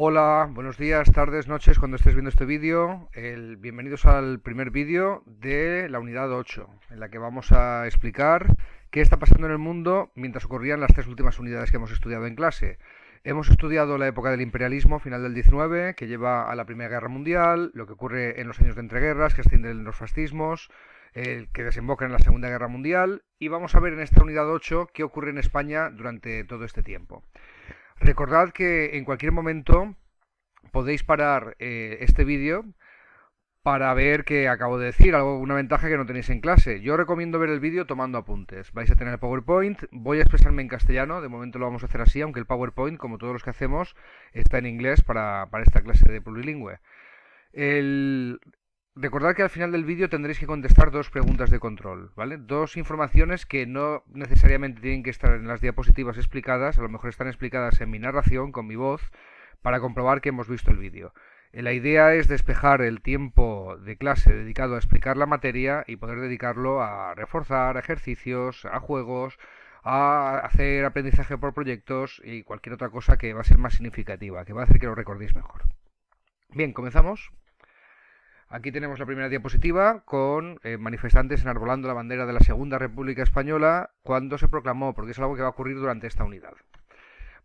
Hola, buenos días, tardes, noches, cuando estés viendo este vídeo. Bienvenidos al primer vídeo de la unidad 8, en la que vamos a explicar qué está pasando en el mundo mientras ocurrían las tres últimas unidades que hemos estudiado en clase. Hemos estudiado la época del imperialismo, final del 19, que lleva a la Primera Guerra Mundial, lo que ocurre en los años de entreguerras, que ascienden los fascismos, que desembocan en la Segunda Guerra Mundial, y vamos a ver en esta unidad 8 qué ocurre en España durante todo este tiempo. Recordad que en cualquier momento podéis parar este vídeo para ver qué acabo de decir, una ventaja que no tenéis en clase. Yo recomiendo ver el vídeo tomando apuntes. Vais a tener el PowerPoint, voy a expresarme en castellano, de momento lo vamos a hacer así, aunque el PowerPoint, como todos los que hacemos, está en inglés para esta clase de plurilingüe. El... Recordad que al final del vídeo tendréis que contestar dos preguntas de control, ¿vale? Dos informaciones que no necesariamente tienen que estar en las diapositivas explicadas, a lo mejor están explicadas en mi narración, con mi voz, para comprobar que hemos visto el vídeo. La idea es despejar el tiempo de clase dedicado a explicar la materia y poder dedicarlo a reforzar ejercicios, a juegos, a hacer aprendizaje por proyectos y cualquier otra cosa que va a ser más significativa, que va a hacer que lo recordéis mejor. Bien, comenzamos. Aquí tenemos la primera diapositiva con manifestantes enarbolando la bandera de la Segunda República Española cuando se proclamó, porque es algo que va a ocurrir durante esta unidad.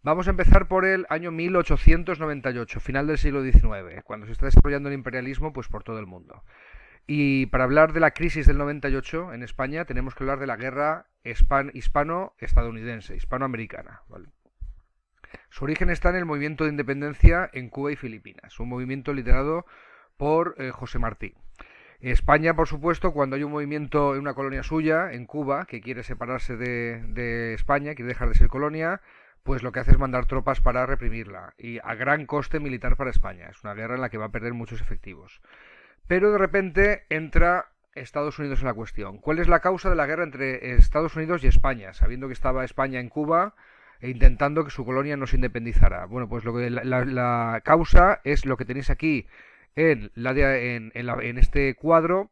Vamos a empezar por el año 1898, final del siglo XIX, cuando se está desarrollando el imperialismo pues por todo el mundo. Y para hablar de la crisis del 98 en España tenemos que hablar de la guerra hispano-estadounidense, hispanoamericana, ¿vale? Su origen está en el movimiento de independencia en Cuba y Filipinas, un movimiento liderado por José Martí. España, por supuesto, cuando hay un movimiento en una colonia suya, en Cuba, que quiere separarse de España, quiere dejar de ser colonia, pues lo que hace es mandar tropas para reprimirla, y a gran coste militar para España. Es una guerra en la que va a perder muchos efectivos. Pero de repente entra Estados Unidos en la cuestión. ¿Cuál es la causa de la guerra entre Estados Unidos y España? Sabiendo que estaba España en Cuba e intentando que su colonia no se independizara. Bueno, pues la causa es lo que tenéis aquí en este cuadro,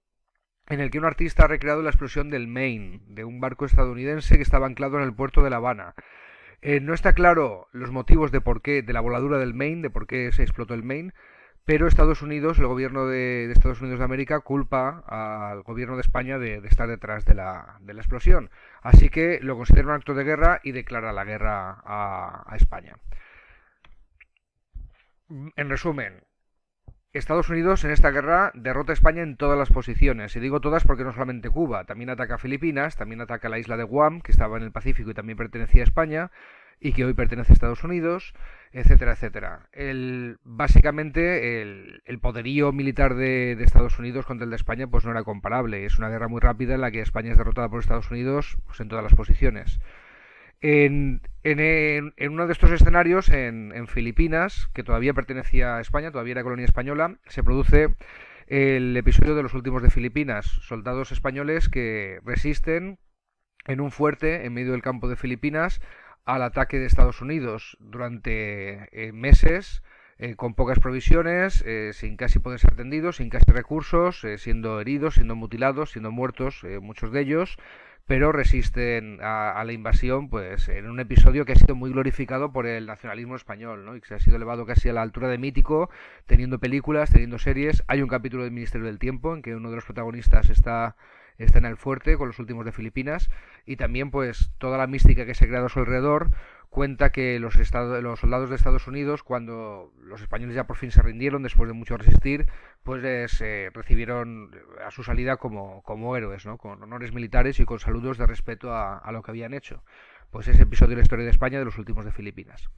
en el que un artista ha recreado la explosión del Maine, de un barco estadounidense que estaba anclado en el puerto de La Habana. No está claro los motivos de por qué, de la voladura del Maine, de por qué se explotó el Maine, pero Estados Unidos, el gobierno de Estados Unidos de América, culpa al gobierno de España de estar detrás de la explosión. Así que lo considera un acto de guerra y declara la guerra a España. En resumen, Estados Unidos en esta guerra derrota a España en todas las posiciones. Y digo todas porque no solamente Cuba, también ataca a Filipinas, también ataca a la isla de Guam, que estaba en el Pacífico y también pertenecía a España, y que hoy pertenece a Estados Unidos, etcétera, etcétera. Básicamente el poderío militar de Estados Unidos contra el de España pues no era comparable. Es una guerra muy rápida en la que España es derrotada por Estados Unidos pues, en todas las posiciones. En uno de estos escenarios, en Filipinas, que todavía pertenecía a España, todavía era colonia española, se produce el episodio de los últimos de Filipinas, soldados españoles que resisten en un fuerte en medio del campo de Filipinas al ataque de Estados Unidos durante meses, con pocas provisiones, sin casi poder ser atendidos, sin casi recursos, siendo heridos, siendo mutilados, siendo muertos, muchos de ellos, pero resisten a la invasión, pues en un episodio que ha sido muy glorificado por el nacionalismo español, ¿no? Y que se ha sido elevado casi a la altura de mítico, teniendo películas, teniendo series. Hay un capítulo del Ministerio del Tiempo en que uno de los protagonistas está en el fuerte con los últimos de Filipinas, y también pues toda la mística que se ha creado a su alrededor cuenta que los soldados de Estados Unidos, cuando los españoles ya por fin se rindieron después de mucho resistir, pues recibieron a su salida como héroes, ¿no? Con honores militares y con saludos de respeto a lo que habían hecho. Pues ese episodio de la historia de España de los últimos de Filipinas.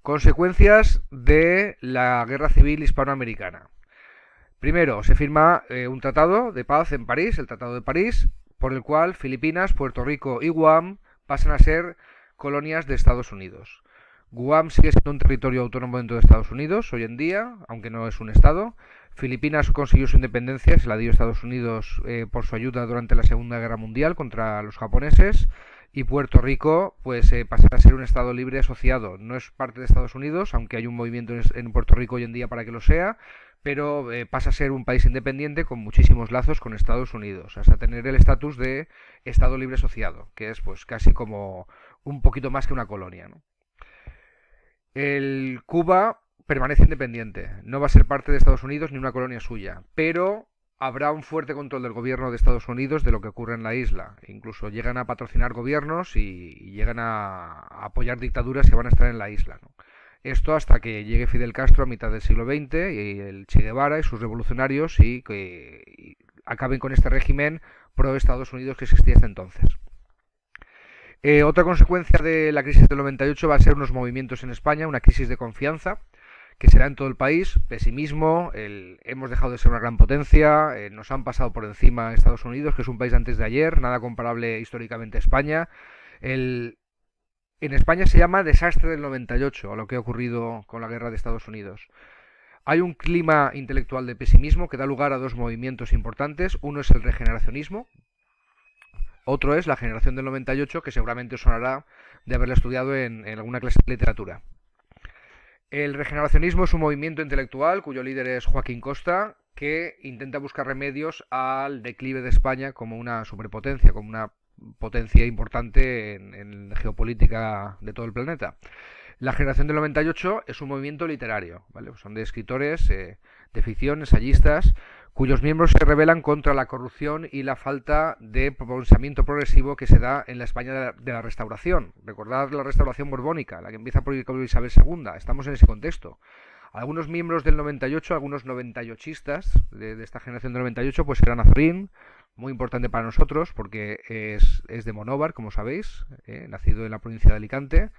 Consecuencias de la Guerra Civil Hispanoamericana. Primero, se firma un tratado de paz en París, el Tratado de París, por el cual Filipinas, Puerto Rico y Guam pasan a ser colonias de Estados Unidos. Guam sigue siendo un territorio autónomo dentro de Estados Unidos hoy en día, aunque no es un estado. Filipinas consiguió su independencia, se la dio Estados Unidos por su ayuda durante la Segunda Guerra Mundial contra los japoneses. Y Puerto Rico pues pasará a ser un estado libre asociado. No es parte de Estados Unidos, aunque hay un movimiento en Puerto Rico hoy en día para que lo sea, pero pasa a ser un país independiente con muchísimos lazos con Estados Unidos, hasta tener el estatus de estado libre asociado, que es pues casi como un poquito más que una colonia, ¿no? El Cuba permanece independiente, no va a ser parte de Estados Unidos ni una colonia suya, pero habrá un fuerte control del gobierno de Estados Unidos de lo que ocurre en la isla. Incluso llegan a patrocinar gobiernos y llegan a apoyar dictaduras que van a estar en la isla, ¿no? Esto hasta que llegue Fidel Castro a mitad del siglo XX y el Che Guevara y sus revolucionarios y acaben con este régimen pro Estados Unidos que existía hasta entonces. Otra consecuencia de la crisis del 98 va a ser unos movimientos en España, una crisis de confianza que será en todo el país, pesimismo, hemos dejado de ser una gran potencia, nos han pasado por encima Estados Unidos, que es un país de antes de ayer, nada comparable históricamente a España. El, en España se llama desastre del 98, a lo que ha ocurrido con la guerra de Estados Unidos. Hay un clima intelectual de pesimismo que da lugar a dos movimientos importantes. Uno es el regeneracionismo, otro es la generación del 98, que seguramente os sonará de haberla estudiado en alguna clase de literatura. El regeneracionismo es un movimiento intelectual cuyo líder es Joaquín Costa, que intenta buscar remedios al declive de España como una superpotencia, como una potencia importante en la geopolítica de todo el planeta. La generación del 98 es un movimiento literario, ¿vale? Son de escritores de ficción, ensayistas, cuyos miembros se rebelan contra la corrupción y la falta de pensamiento progresivo que se da en la España de la Restauración. Recordad la Restauración borbónica, la que empieza por Isabel II. Estamos en ese contexto. Algunos miembros del 98, algunos 98istas de esta generación del 98, pues eran Azorín, muy importante para nosotros porque es de Monóvar, como sabéis, nacido en la provincia de Alicante.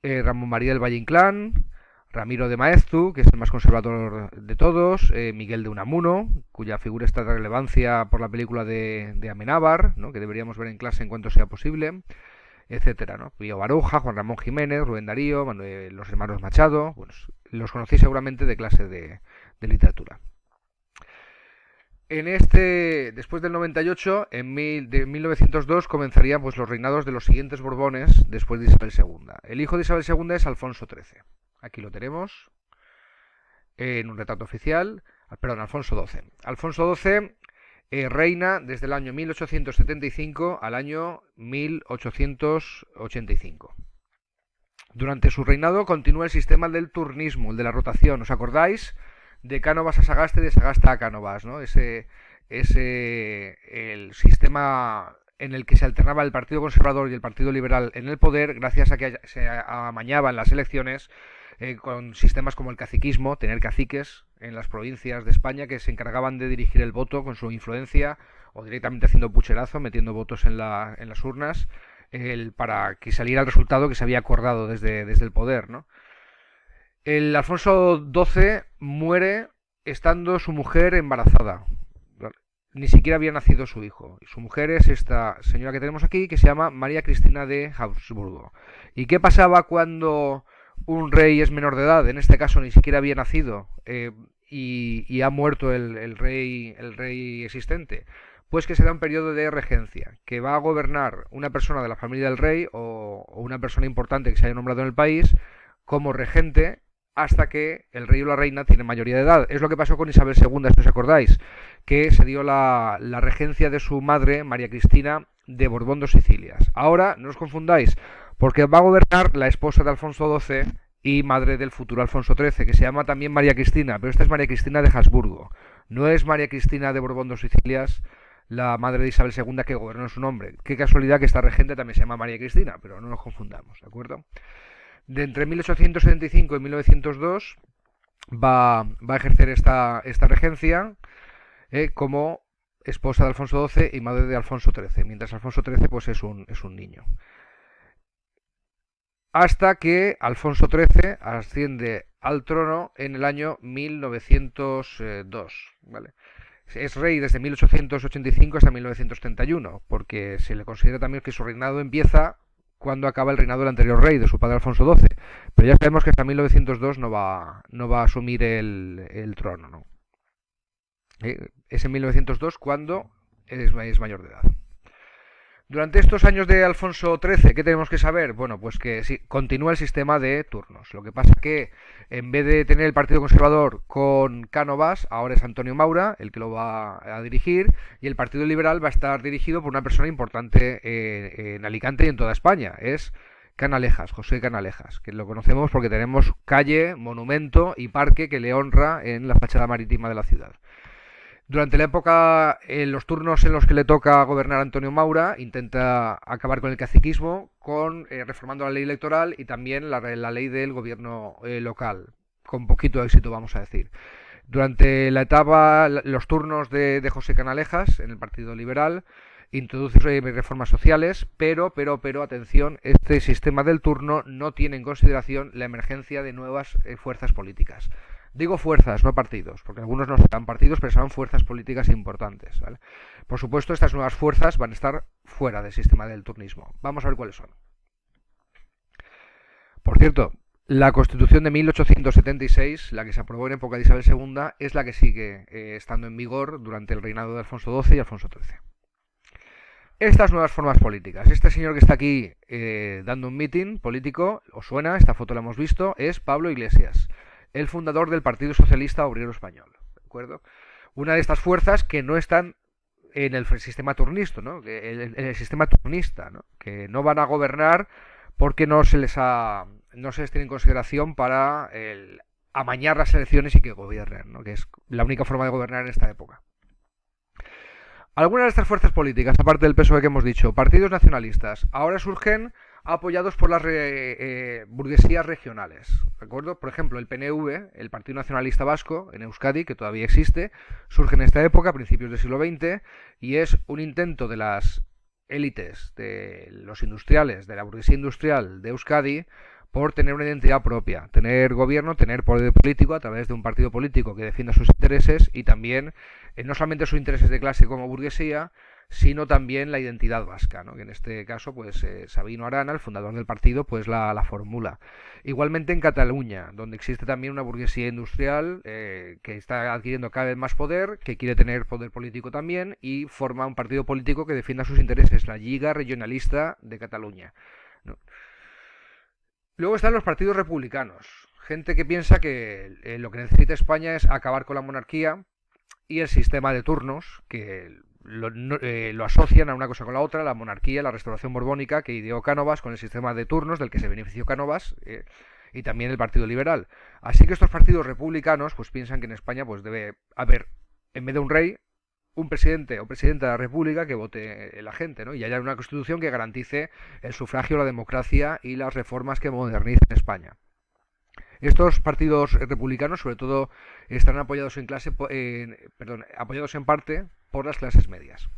Ramón María del Valle Inclán, Ramiro de Maeztu, que es el más conservador de todos, Miguel de Unamuno, cuya figura está de relevancia por la película de Amenábar, ¿no? Que deberíamos ver en clase en cuanto sea posible, etcétera, ¿no? Pío Baroja, Juan Ramón Jiménez, Rubén Darío, Manuel, los hermanos Machado, bueno, los conocéis seguramente de clase de literatura. Después del 98, de 1902 comenzarían pues, los reinados de los siguientes Borbones después de Isabel II. El hijo de Isabel II es Alfonso XIII. Aquí lo tenemos en un retrato oficial. Perdón, Alfonso XII. Alfonso XII reina desde el año 1875 al año 1885. Durante su reinado continúa el sistema del turnismo, el de la rotación. ¿Os acordáis? De Cánovas a Sagasta y de Sagasta a Cánovas, ¿no? El sistema en el que se alternaba el Partido Conservador y el Partido Liberal en el poder, gracias a que se amañaban las elecciones con sistemas como el caciquismo, tener caciques en las provincias de España que se encargaban de dirigir el voto con su influencia o directamente haciendo pucherazo, metiendo votos en las urnas, para que saliera el resultado que se había acordado desde el poder, ¿no? El Alfonso XII muere estando su mujer embarazada. Ni siquiera había nacido su hijo. Su mujer es esta señora que tenemos aquí, que se llama María Cristina de Habsburgo. ¿Y qué pasaba cuando un rey es menor de edad? En este caso ni siquiera había nacido y ha muerto el rey existente. Pues que se da un periodo de regencia, que va a gobernar una persona de la familia del rey o una persona importante que se haya nombrado en el país como regente hasta que el rey o la reina tienen mayoría de edad. Es lo que pasó con Isabel II, si os acordáis, que se dio la regencia de su madre, María Cristina, de Borbón de Sicilias. Ahora, no os confundáis, porque va a gobernar la esposa de Alfonso XII y madre del futuro Alfonso XIII, que se llama también María Cristina, pero esta es María Cristina de Habsburgo. No es María Cristina de Borbón de Sicilias, la madre de Isabel II que gobernó en su nombre. Qué casualidad que esta regente también se llama María Cristina, pero no nos confundamos, ¿de acuerdo? De entre 1875 y 1902 va a ejercer esta regencia como esposa de Alfonso XII y madre de Alfonso XIII, mientras Alfonso XIII pues, es un niño. Hasta que Alfonso XIII asciende al trono en el año 1902. ¿Vale? Es rey desde 1885 hasta 1931, porque se le considera también que su reinado empieza cuando acaba el reinado del anterior rey, de su padre Alfonso XII. Pero ya sabemos que hasta 1902 no va a asumir el trono, ¿no? Es en 1902 cuando es mayor de edad. Durante estos años de Alfonso XIII, ¿qué tenemos que saber? Bueno, pues que sí, continúa el sistema de turnos. Lo que pasa que en vez de tener el Partido Conservador con Cánovas, ahora es Antonio Maura el que lo va a dirigir, y el Partido Liberal va a estar dirigido por una persona importante en Alicante y en toda España. Es Canalejas, José Canalejas, que lo conocemos porque tenemos calle, monumento y parque que le honra en la fachada marítima de la ciudad. Durante la época, en los turnos en los que le toca gobernar Antonio Maura, intenta acabar con el caciquismo, reformando la ley electoral y también la ley del gobierno local, con poquito éxito, vamos a decir. Durante la etapa, los turnos de José Canalejas en el Partido Liberal, introduce reformas sociales, pero, atención, este sistema del turno no tiene en consideración la emergencia de nuevas fuerzas políticas. Digo fuerzas, no partidos, porque algunos no serán partidos, pero serán fuerzas políticas importantes, ¿vale? Por supuesto, estas nuevas fuerzas van a estar fuera del sistema del turnismo. Vamos a ver cuáles son. Por cierto, la Constitución de 1876, la que se aprobó en época de Isabel II, es la que sigue estando en vigor durante el reinado de Alfonso XII y Alfonso XIII. Estas nuevas formas políticas. Este señor que está aquí dando un mitin político, ¿os suena? Esta foto la hemos visto, es Pablo Iglesias, el fundador del Partido Socialista Obrero Español, ¿de acuerdo? Una de estas fuerzas que no están en el sistema turnista, ¿no? En el sistema turnista, ¿no? Que no van a gobernar porque no se les tiene en consideración para amañar las elecciones y que gobiernen, ¿no? Que es la única forma de gobernar en esta época. Algunas de estas fuerzas políticas, aparte del PSOE que hemos dicho, partidos nacionalistas, ahora surgen apoyados por las burguesías regionales, ¿de acuerdo? Por ejemplo, el PNV, el Partido Nacionalista Vasco, en Euskadi, que todavía existe, surge en esta época, a principios del siglo XX, y es un intento de las élites, de los industriales, de la burguesía industrial de Euskadi, por tener una identidad propia, tener gobierno, tener poder político a través de un partido político que defienda sus intereses y también, no solamente sus intereses de clase como burguesía, sino también la identidad vasca, ¿no? Que en este caso, pues Sabino Arana, el fundador del partido, pues la formula. Igualmente en Cataluña, donde existe también una burguesía industrial que está adquiriendo cada vez más poder, que quiere tener poder político también y forma un partido político que defienda sus intereses, la Lliga Regionalista de Cataluña, ¿no? Luego están los partidos republicanos, gente que piensa que lo que necesita España es acabar con la monarquía y el sistema de turnos, que lo asocian a una cosa con la otra, la monarquía, la restauración borbónica que ideó Cánovas con el sistema de turnos del que se benefició Cánovas y también el Partido Liberal. Así que estos partidos republicanos pues piensan que en España pues debe haber, en vez de un rey, un presidente o presidenta de la República que vote la gente, ¿no? Y haya una constitución que garantice el sufragio, la democracia y las reformas que modernicen España. Estos partidos republicanos, sobre todo, están apoyados apoyados en parte por las clases medias.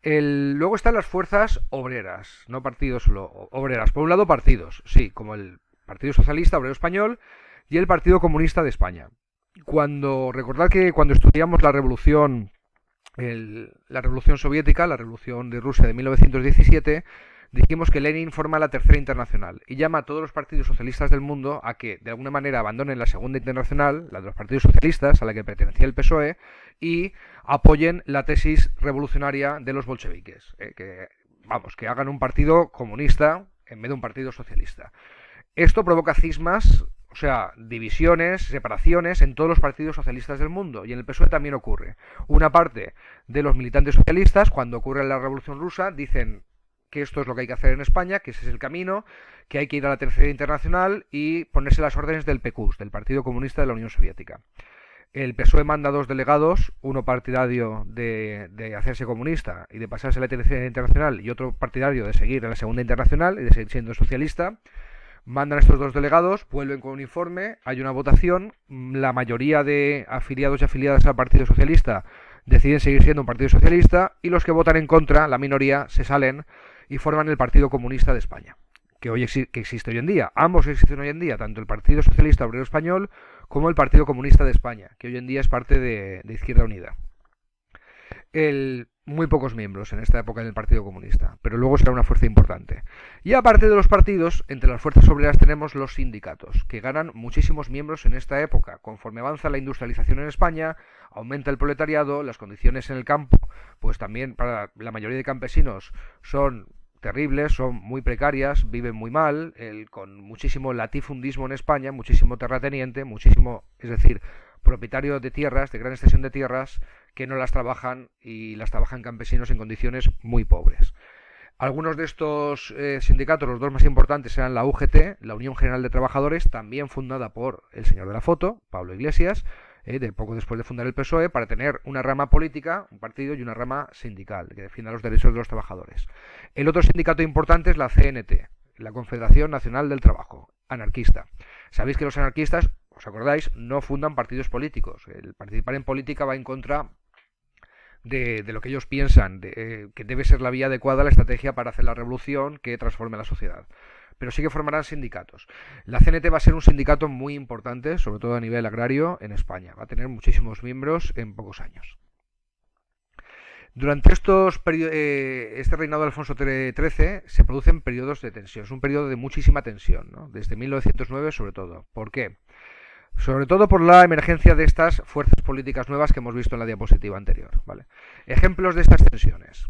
Luego están las fuerzas obreras, no partidos solo, obreras. Por un lado, partidos, sí, como el Partido Socialista Obrero Español y el Partido Comunista de España. Recordad que cuando estudiamos la revolución soviética, la revolución de Rusia de 1917, dijimos que Lenin forma la Tercera Internacional y llama a todos los partidos socialistas del mundo a que de alguna manera abandonen la Segunda Internacional, la de los partidos socialistas, a la que pertenecía el PSOE, y apoyen la tesis revolucionaria de los bolcheviques, que hagan un partido comunista en vez de un partido socialista. Esto provoca cismas, o sea, divisiones, separaciones en todos los partidos socialistas del mundo, y en el PSOE también ocurre. Una parte de los militantes socialistas, cuando ocurre la Revolución Rusa, dicen que esto es lo que hay que hacer en España, que ese es el camino, que hay que ir a la Tercera Internacional y ponerse las órdenes del PQS, del Partido Comunista de la Unión Soviética. El PSOE manda 2 delegados, uno partidario de hacerse comunista y de pasarse a la Tercera Internacional y otro partidario de seguir en la Segunda Internacional y de seguir siendo socialista. Mandan estos 2 delegados, vuelven con un informe, hay una votación, la mayoría de afiliados y afiliadas al Partido Socialista deciden seguir siendo un partido socialista y los que votan en contra, la minoría, se salen y forman el Partido Comunista de España, que existe hoy en día. Ambos existen hoy en día, tanto el Partido Socialista Obrero Español como el Partido Comunista de España, que hoy en día es parte de Izquierda Unida. Muy pocos miembros en esta época en el Partido Comunista, pero luego será una fuerza importante. Y aparte de los partidos, entre las fuerzas obreras tenemos los sindicatos, que ganan muchísimos miembros en esta época. Conforme avanza la industrialización en España, aumenta el proletariado, las condiciones en el campo, pues también para la mayoría de campesinos son terribles, son muy precarias, viven muy mal, con muchísimo latifundismo en España, muchísimo terrateniente, es decir, propietarios de tierras, de gran extensión de tierras, que no las trabajan y las trabajan campesinos en condiciones muy pobres. Algunos de estos sindicatos, los dos más importantes, eran la UGT, la Unión General de Trabajadores, también fundada por el señor de la foto, Pablo Iglesias, de poco después de fundar el PSOE, para tener una rama política, un partido, y una rama sindical, que defienda los derechos de los trabajadores. El otro sindicato importante es la CNT, la Confederación Nacional del Trabajo, anarquista. Sabéis que los anarquistas, os acordáis, no fundan partidos políticos. El participar en política va en contra de lo que ellos piensan, que debe ser la vía adecuada, la estrategia para hacer la revolución que transforme la sociedad. Pero sí que formarán sindicatos. La CNT va a ser un sindicato muy importante, sobre todo a nivel agrario, en España. Va a tener muchísimos miembros en pocos años. Durante este reinado de Alfonso XIII se producen periodos de tensión. Es un periodo de muchísima tensión, ¿no? Desde 1909 sobre todo. ¿Por qué? Sobre todo por la emergencia de estas fuerzas políticas nuevas que hemos visto en la diapositiva anterior, ¿vale? Ejemplos de estas tensiones.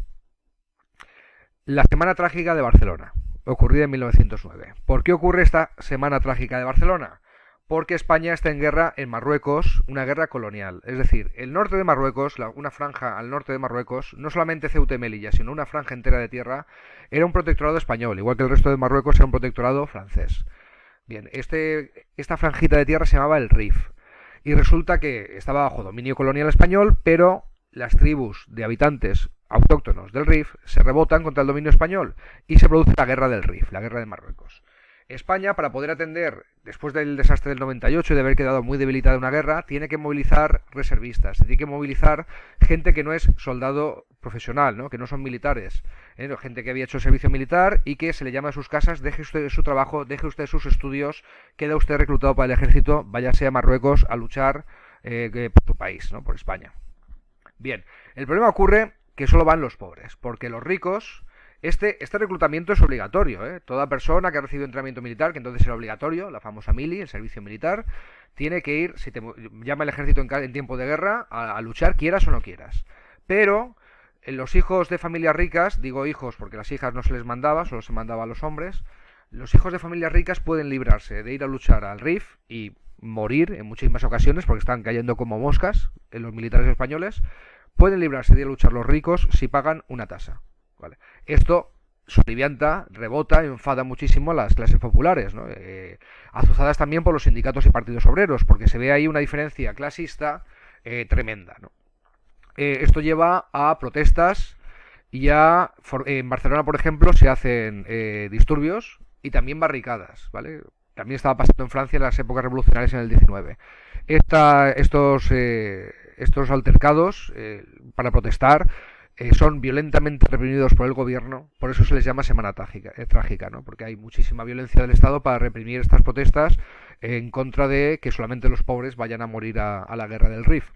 La Semana Trágica de Barcelona, ocurrida en 1909. ¿Por qué ocurre esta Semana Trágica de Barcelona? Porque España está en guerra en Marruecos, una guerra colonial. Es decir, el norte de Marruecos, una franja al norte de Marruecos, no solamente Ceuta y Melilla, sino una franja entera de tierra, era un protectorado español, igual que el resto de Marruecos era un protectorado francés. Bien, esta franjita de tierra se llamaba el Rif, y resulta que estaba bajo dominio colonial español, pero las tribus de habitantes autóctonos del Rif se rebotan contra el dominio español y se produce la guerra del Rif, la guerra de Marruecos. España, para poder atender, después del desastre del 98 y de haber quedado muy debilitada en una guerra, tiene que movilizar reservistas, tiene que movilizar gente que no es soldado profesional, ¿no? Que no son militares, gente que había hecho servicio militar y que se le llama a sus casas: deje usted su trabajo, deje usted sus estudios, queda usted reclutado para el ejército, váyase a Marruecos a luchar por su país, ¿no? Por España. Bien, el problema ocurre que solo van los pobres, porque los ricos... Este reclutamiento es obligatorio, ¿eh? Toda persona que ha recibido entrenamiento militar, que entonces era obligatorio, la famosa mili, el servicio militar, tiene que ir, si te llama el ejército en tiempo de guerra, a luchar, quieras o no quieras. Pero los hijos de familias ricas, digo hijos porque las hijas no se les mandaba, solo se mandaba a los hombres, los hijos de familias ricas pueden librarse de ir a luchar al Rif y morir en muchísimas ocasiones, porque están cayendo como moscas en los militares españoles. Pueden librarse de ir a luchar los ricos si pagan una tasa. Vale. Esto solivianta, rebota, enfada muchísimo a las clases populares, ¿no? Azuzadas también por los sindicatos y partidos obreros, porque se ve ahí una diferencia clasista tremenda, ¿no? Esto lleva a protestas y en Barcelona, por ejemplo, se hacen disturbios y también barricadas, ¿vale? También estaba pasando en Francia en las épocas revolucionarias en el 19. Estos altercados para protestar son violentamente reprimidos por el gobierno, por eso se les llama Semana Trágica, ¿no? Porque hay muchísima violencia del Estado para reprimir estas protestas en contra de que solamente los pobres vayan a morir a la guerra del Rif.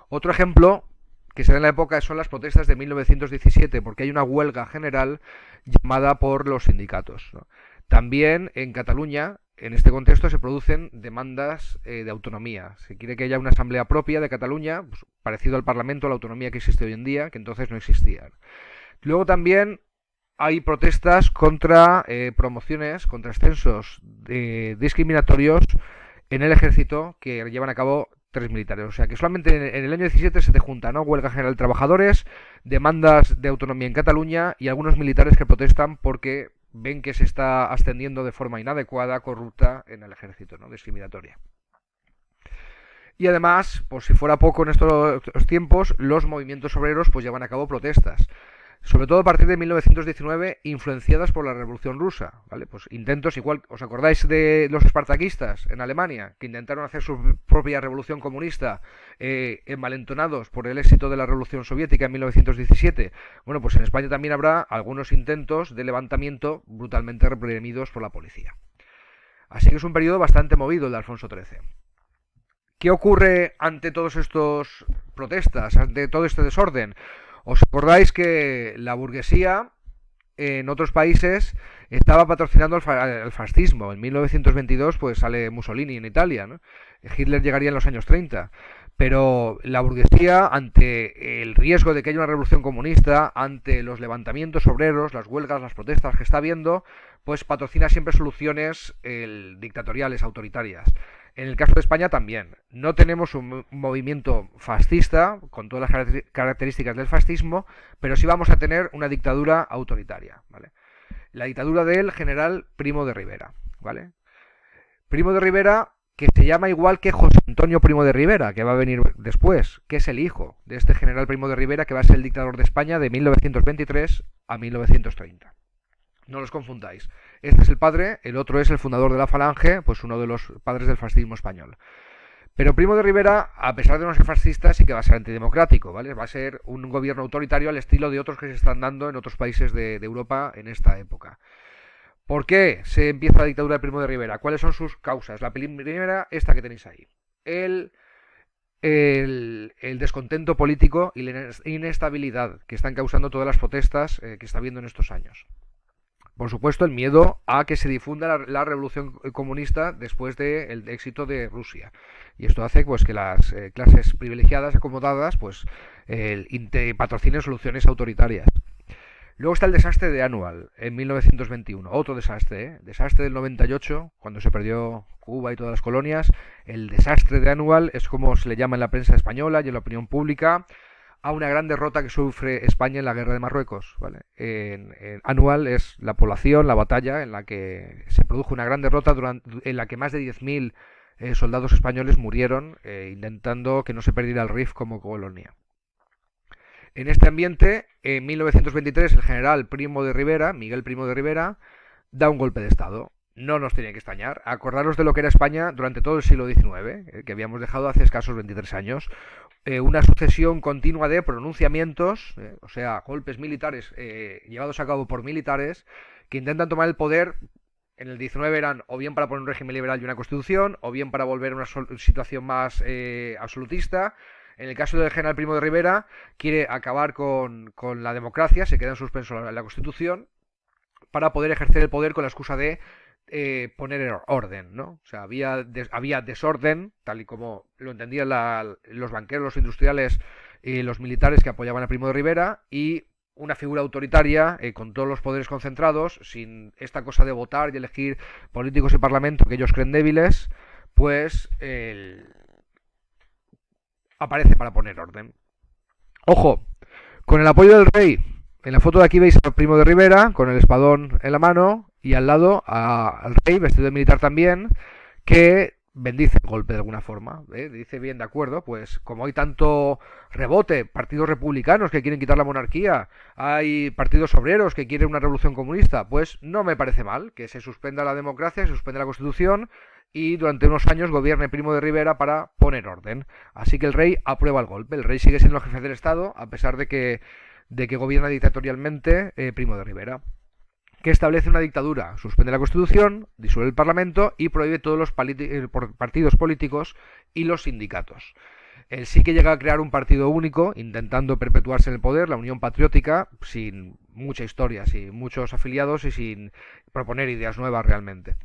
Otro ejemplo que se da en la época son las protestas de 1917, porque hay una huelga general llamada por los sindicatos, ¿no? También en Cataluña, en este contexto, se producen demandas de autonomía. Se quiere que haya una asamblea propia de Cataluña, pues, parecido al Parlamento, a la autonomía que existe hoy en día, que entonces no existía. Luego también hay protestas contra promociones, contra ascensos discriminatorios en el ejército que llevan a cabo tres militares. O sea que solamente en el año 17 se te juntan, ¿no? Huelga general de trabajadores, demandas de autonomía en Cataluña y algunos militares que protestan porque ven que se está ascendiendo de forma inadecuada, corrupta en el ejército, ¿no? Discriminatoria. Y además, por si fuera poco en estos tiempos, los movimientos obreros pues llevan a cabo protestas, sobre todo a partir de 1919, influenciadas por la Revolución Rusa, ¿vale? Pues intentos igual, ¿os acordáis de los espartaquistas en Alemania, que intentaron hacer su propia revolución comunista, envalentonados por el éxito de la Revolución Soviética en 1917? Bueno, pues en España también habrá algunos intentos de levantamiento brutalmente reprimidos por la policía. Así que es un periodo bastante movido el de Alfonso XIII. ¿Qué ocurre ante todos estos protestas, ante todo este desorden? ¿Os acordáis que la burguesía en otros países estaba patrocinando el fascismo? En 1922 pues sale Mussolini en Italia, ¿no? Hitler llegaría en los años 30. Pero la burguesía, ante el riesgo de que haya una revolución comunista, ante los levantamientos obreros, las huelgas, las protestas que está habiendo, pues patrocina siempre soluciones dictatoriales, autoritarias. En el caso de España también. No tenemos un movimiento fascista, con todas las características del fascismo, pero sí vamos a tener una dictadura autoritaria, ¿vale? La dictadura del general Primo de Rivera, ¿vale? Primo de Rivera, que se llama igual que José Antonio Primo de Rivera, que va a venir después, que es el hijo de este general Primo de Rivera, que va a ser el dictador de España de 1923 a 1930. No los confundáis. Este es el padre, el otro es el fundador de la Falange, pues uno de los padres del fascismo español. Pero Primo de Rivera, a pesar de no ser fascista, sí que va a ser antidemocrático, ¿vale? Va a ser un gobierno autoritario al estilo de otros que se están dando en otros países de Europa en esta época. ¿Por qué se empieza la dictadura de Primo de Rivera? ¿Cuáles son sus causas? La primera, esta que tenéis ahí. El descontento político y la inestabilidad que están causando todas las protestas que está habiendo en estos años. Por supuesto, el miedo a que se difunda la revolución comunista después del éxito de Rusia. Y esto hace pues que las clases privilegiadas, acomodadas, pues patrocinen soluciones autoritarias. Luego está el desastre de Annual, en 1921. Otro desastre, ¿eh? Desastre del 98, cuando se perdió Cuba y todas las colonias. El desastre de Annual es como se le llama en la prensa española y en la opinión pública a una gran derrota que sufre España en la guerra de Marruecos, ¿vale? Annual es la población, la batalla en la que se produjo una gran derrota en la que más de 10.000 soldados españoles murieron intentando que no se perdiera el Rif como colonia. En este ambiente, en 1923, el general Primo de Rivera, Miguel Primo de Rivera, da un golpe de Estado. No nos tiene que extrañar. Acordaros de lo que era España durante todo el siglo XIX, que habíamos dejado hace escasos 23 años. Una sucesión continua de pronunciamientos, o sea, golpes militares llevados a cabo por militares, que intentan tomar el poder. En el 19 eran o bien para poner un régimen liberal y una constitución, o bien para volver a una situación más absolutista. En el caso del general Primo de Rivera, quiere acabar con la democracia, se queda en suspenso la Constitución, para poder ejercer el poder con la excusa de poner orden, ¿no? O sea, había desorden, tal y como lo entendían los banqueros, los industriales y los militares que apoyaban a Primo de Rivera, y una figura autoritaria con todos los poderes concentrados, sin esta cosa de votar y elegir políticos y parlamento que ellos creen débiles, pues aparece para poner orden. Ojo, con el apoyo del rey. En la foto de aquí veis al Primo de Rivera con el espadón en la mano y al lado al rey vestido de militar también, que bendice el golpe de alguna forma, dice bien, de acuerdo, pues como hay tanto rebote, partidos republicanos que quieren quitar la monarquía, hay partidos obreros que quieren una revolución comunista, pues no me parece mal que se suspenda la democracia, se suspenda la Constitución y durante unos años gobierne Primo de Rivera para poner orden. Así que el rey aprueba el golpe, el rey sigue siendo el jefe del Estado a pesar de que gobierna dictatorialmente Primo de Rivera, que establece una dictadura, suspende la Constitución, disuelve el Parlamento y prohíbe todos los partidos políticos y los sindicatos. Él sí que llega a crear un partido único, intentando perpetuarse en el poder, la Unión Patriótica, sin mucha historia, sin muchos afiliados y sin proponer ideas nuevas realmente.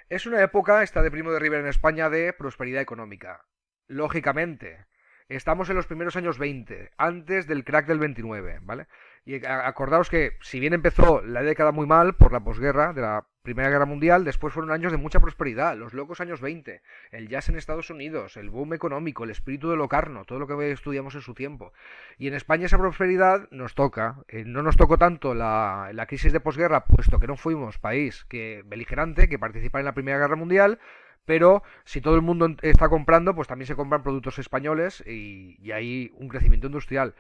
Es una época, esta de Primo de Rivera en España, de prosperidad económica. Lógicamente, estamos en los primeros años 20, antes del crack del 29, ¿vale? Y acordaos que, si bien empezó la década muy mal por la posguerra de la Primera Guerra Mundial, después fueron años de mucha prosperidad, los locos años 20, el jazz en Estados Unidos, el boom económico, el espíritu de Locarno, todo lo que estudiamos en su tiempo. Y en España esa prosperidad nos toca. No nos tocó tanto la crisis de posguerra, puesto que no fuimos país beligerante, que participa en la Primera Guerra Mundial, pero si todo el mundo está comprando, pues también se compran productos españoles y hay un crecimiento industrial.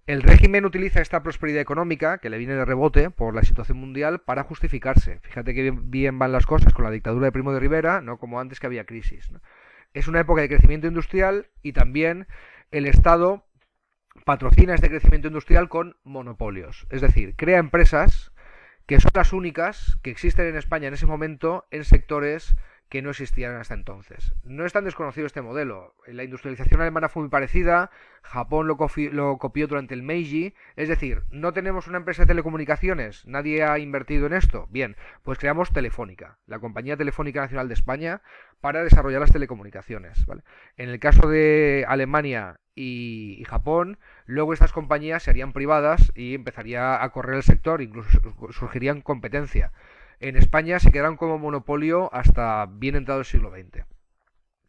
El régimen utiliza esta prosperidad económica, que le viene de rebote por la situación mundial, para justificarse. Fíjate que bien van las cosas con la dictadura de Primo de Rivera, no como antes que había crisis, ¿no? Es una época de crecimiento industrial y también el Estado patrocina este crecimiento industrial con monopolios. Es decir, crea empresas que son las únicas que existen en España en ese momento en sectores que no existían hasta entonces. No es tan desconocido este modelo. La industrialización alemana fue muy parecida, Japón lo copió durante el Meiji, es decir, no tenemos una empresa de telecomunicaciones, nadie ha invertido en esto. Bien, pues creamos Telefónica, la Compañía Telefónica Nacional de España, para desarrollar las telecomunicaciones, ¿vale? En el caso de Alemania y Japón, luego estas compañías se harían privadas y empezaría a correr el sector, incluso surgirían competencia. En España se quedaron como monopolio hasta bien entrado el siglo XX.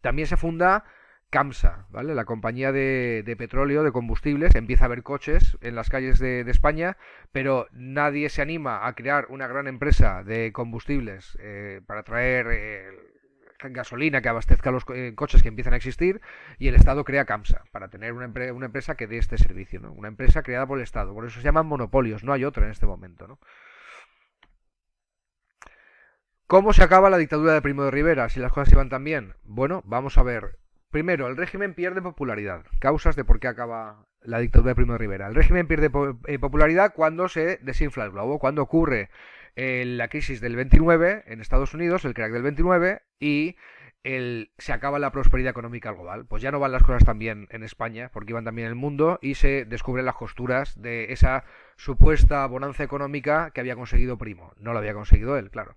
También se funda CAMSA, ¿vale? La compañía de petróleo, de combustibles. Empieza a haber coches en las calles de España, pero nadie se anima a crear una gran empresa de combustibles para traer gasolina que abastezca los coches que empiezan a existir, y el Estado crea CAMSA para tener una empresa que dé este servicio, ¿no? Una empresa creada por el Estado. Por eso se llaman monopolios, no hay otra en este momento, ¿no? ¿Cómo se acaba la dictadura de Primo de Rivera si las cosas iban tan bien? Bueno, vamos a ver. Primero, el régimen pierde popularidad. Causas de por qué acaba la dictadura de Primo de Rivera. El régimen pierde popularidad cuando se desinfla el globo, cuando ocurre la crisis del 29 en Estados Unidos, el crack del 29, y se acaba la prosperidad económica global. Pues ya no van las cosas tan bien en España, porque iban tan bien en el mundo, y se descubren las costuras de esa supuesta bonanza económica que había conseguido Primo. No lo había conseguido él, claro.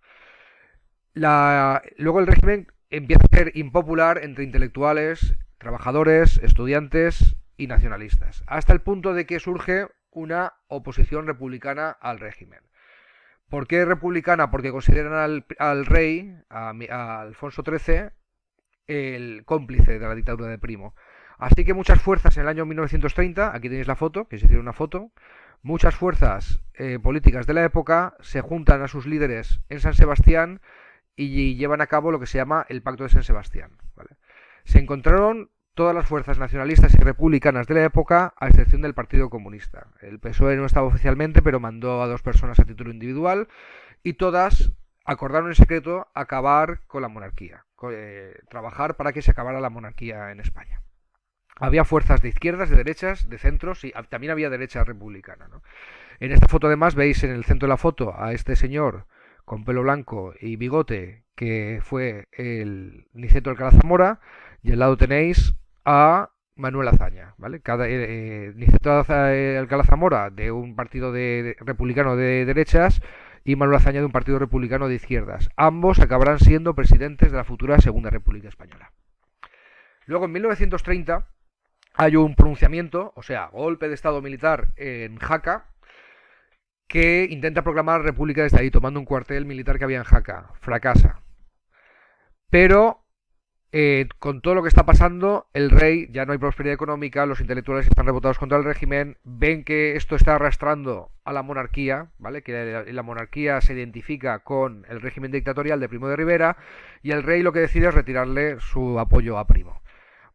Luego el régimen empieza a ser impopular entre intelectuales, trabajadores, estudiantes y nacionalistas, hasta el punto de que surge una oposición republicana al régimen. ¿Por qué republicana? Porque consideran al rey, a Alfonso XIII, el cómplice de la dictadura de Primo. Así que muchas fuerzas en el año 1930, aquí tenéis la foto, que es decir, una foto, muchas fuerzas políticas de la época se juntan a sus líderes en San Sebastián y llevan a cabo lo que se llama el Pacto de San Sebastián, ¿vale? Se encontraron todas las fuerzas nacionalistas y republicanas de la época, a excepción del Partido Comunista. El PSOE no estaba oficialmente, pero mandó a 2 personas a título individual, y todas acordaron en secreto acabar con la monarquía, trabajar para que se acabara la monarquía en España. Había fuerzas de izquierdas, de derechas, de centros, y también había derecha republicana, ¿no? En esta foto además veis en el centro de la foto a este señor con pelo blanco y bigote, que fue el Niceto Alcalá Zamora, y al lado tenéis a Manuel Azaña, ¿vale? Niceto Alcalá Zamora de un partido republicano de derechas y Manuel Azaña de un partido republicano de izquierdas. Ambos acabarán siendo presidentes de la futura Segunda República Española. Luego, en 1930, hay un pronunciamiento, o sea, golpe de Estado militar en Jaca, que intenta proclamar república desde ahí, tomando un cuartel militar que había en Jaca. Fracasa. Pero, con todo lo que está pasando, el rey, ya no hay prosperidad económica, los intelectuales están rebotados contra el régimen, ven que esto está arrastrando a la monarquía, ¿vale? Que la monarquía se identifica con el régimen dictatorial de Primo de Rivera, y el rey lo que decide es retirarle su apoyo a Primo.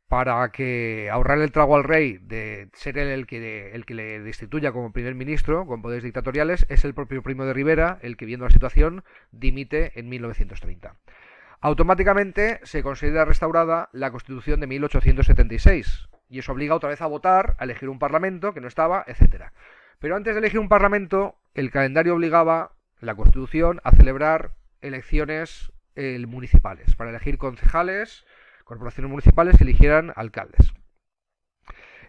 Para que ahorrar el trago al rey de ser él el que le destituya como primer ministro con poderes dictatoriales, es el propio Primo de Rivera el que, viendo la situación, dimite en 1930. Automáticamente se considera restaurada la Constitución de 1876 y eso obliga otra vez a votar, a elegir un parlamento que no estaba, etc. Pero antes de elegir un parlamento, el calendario obligaba, la Constitución, a celebrar elecciones municipales para elegir concejales, corporaciones municipales que eligieran alcaldes.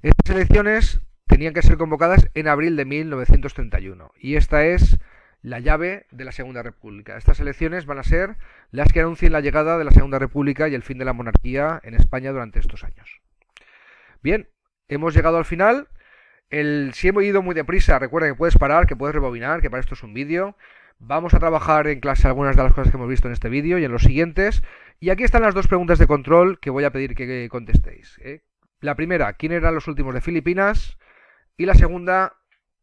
Estas elecciones tenían que ser convocadas en abril de 1931 y esta es la llave de la Segunda República. Estas elecciones van a ser las que anuncien la llegada de la Segunda República y el fin de la monarquía en España durante estos años. Bien, hemos llegado al final. Si hemos ido muy deprisa, recuerda que puedes parar, que puedes rebobinar, que para esto es un vídeo. Vamos a trabajar en clase algunas de las cosas que hemos visto en este vídeo y en los siguientes. Y aquí están las 2 preguntas de control que voy a pedir que contestéis. La primera, ¿quién eran los últimos de Filipinas? Y la segunda,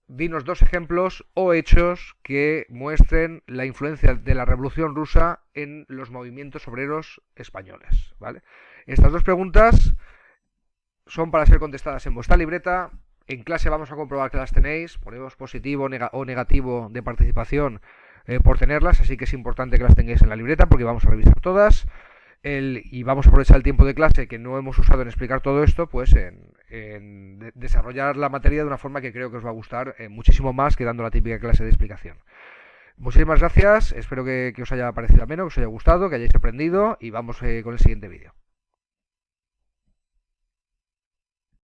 dinos 2 ejemplos o hechos que muestren la influencia de la Revolución Rusa en los movimientos obreros españoles, ¿vale? Estas 2 preguntas son para ser contestadas en vuestra libreta. En clase vamos a comprobar que las tenéis. Ponemos positivo o negativo de participación por tenerlas, así que es importante que las tengáis en la libreta porque vamos a revisar todas. Y vamos a aprovechar el tiempo de clase que no hemos usado en explicar todo esto, pues en desarrollar la materia de una forma que creo que os va a gustar muchísimo más que dando la típica clase de explicación. Muchísimas gracias, espero que os haya parecido ameno, que os haya gustado, que hayáis aprendido y vamos con el siguiente vídeo.